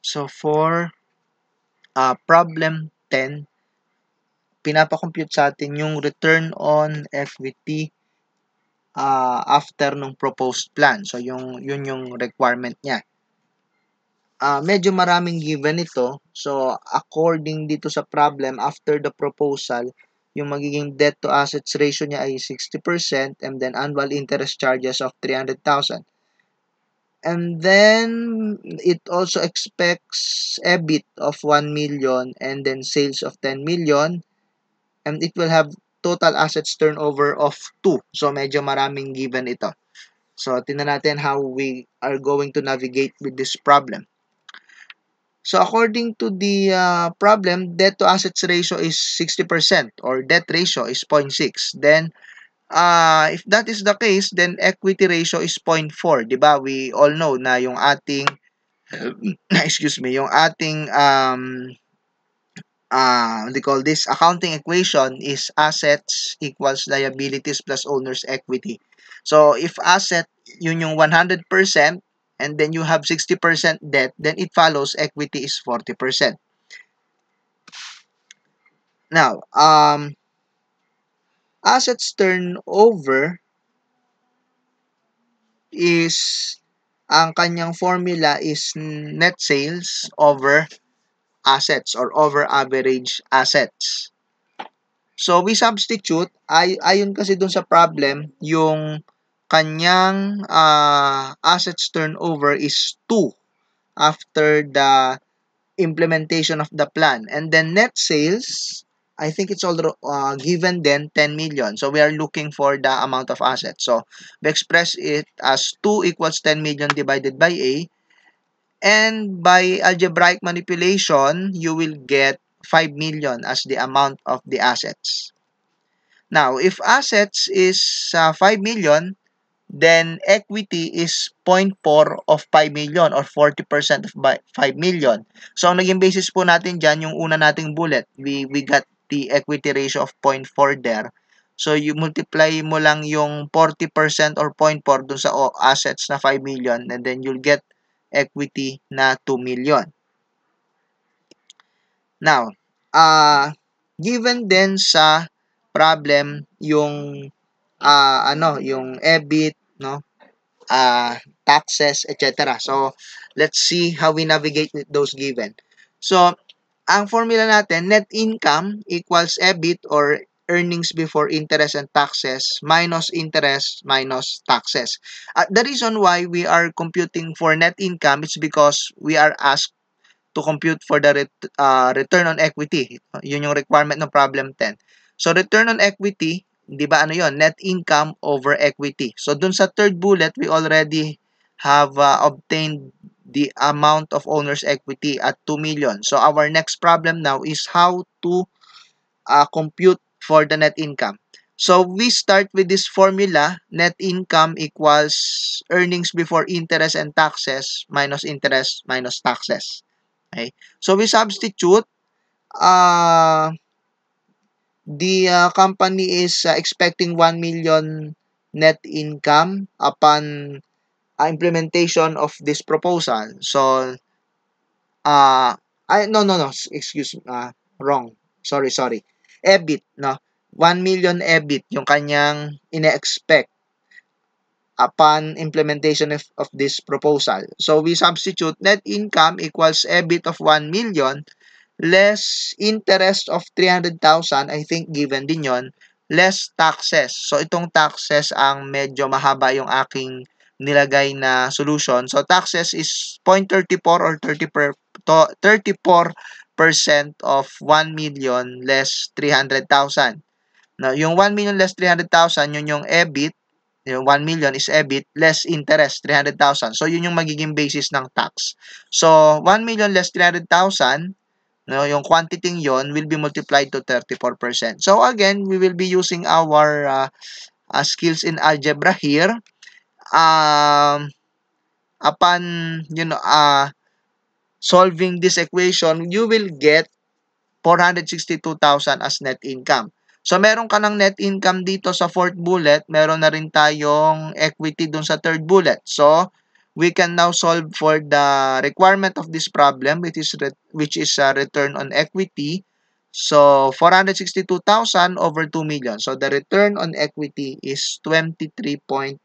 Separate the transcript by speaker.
Speaker 1: So, for problem 10, pinapakompute sa atin yung return on equity after nung proposed plan. So, yun yung requirement niya. Medyo maraming given ito. So, according dito sa problem, after the proposal, yung magiging debt to assets ratio niya ay 60% and then annual interest charges of 300,000. And then, it also expects EBIT of 1 million and then sales of 10 million. And it will have total assets turnover of 2. So, medyo maraming given ito. So, tingnan natin how we are going to navigate with this problem. So, according to the problem, debt to assets ratio is 60% or debt ratio is 0.6. Then, if that is the case, then equity ratio is 0.4. Diba? We all know na yung ating, excuse me, yung ating, what do you call this? Accounting equation is assets equals liabilities plus owner's equity. So, if asset, yun yung 100%, and then you have 60% debt, then it follows equity is 40%. Now, assets turnover is, ang kanyang formula is net sales over assets or over average assets. So, we substitute, ayon kasi dun sa problem, yung kanyang assets turnover is 2 after the implementation of the plan. And then net sales, I think it's already given then 10 million. So, we are looking for the amount of assets. So, we express it as 2 equals 10 million divided by A. And by algebraic manipulation, you will get 5 million as the amount of the assets. Now, if assets is 5 million, then equity is 0.4 of 5 million or 40% of 5 million. So, ang naging basis po natin dyan, yung una nating bullet, we got the equity ratio of 0.4 there. So, you multiply mo lang yung 40% or 0.4 dun sa assets na 5 million and then you'll get equity na 2 million. Now, given din sa problem yung yung EBIT, no? Taxes, etc. So, let's see how we navigate with those given. So, ang formula natin, net income equals EBIT or earnings before interest and taxes minus interest minus taxes. The reason why we are computing for net income is because we are asked to compute for the return on equity. Yun yung requirement ng problem 10. So, return on equity, di ba ano yon? Net income over equity. So, dun sa third bullet, we already have obtained the amount of owner's equity at 2 million. So, our next problem now is how to compute for the net income. So, we start with this formula, net income equals earnings before interest and taxes minus interest minus taxes. Okay? So, we substitute, the company is expecting 1 million net income upon implementation of this proposal. So, no, excuse me, wrong. Sorry. EBIT, no? 1 million EBIT yung kanyang ine-expect upon implementation of this proposal. So, we substitute net income equals EBIT of 1 million less interest of 300,000, I think given din yon, less taxes. So, itong taxes ang medyo mahaba yung aking nilagay na solution. So, taxes is 0.34 or 34% of 1 million less 300,000. Now, yung 1 million less 300,000, yun yung EBIT. Yung 1 million is EBIT less interest, 300,000. So, yun yung magiging basis ng tax. So, 1 million less 300,000, no, yung quantity yon will be multiplied to 34%. So again, we will be using our skills in algebra here. Upon solving this equation, you will get 462,000 as net income. So meron ka ng net income dito sa fourth bullet, meron na rin tayong equity dun sa third bullet. So we can now solve for the requirement of this problem, which is return on equity. So 462,000 over 2 million. So the return on equity is 23.10%.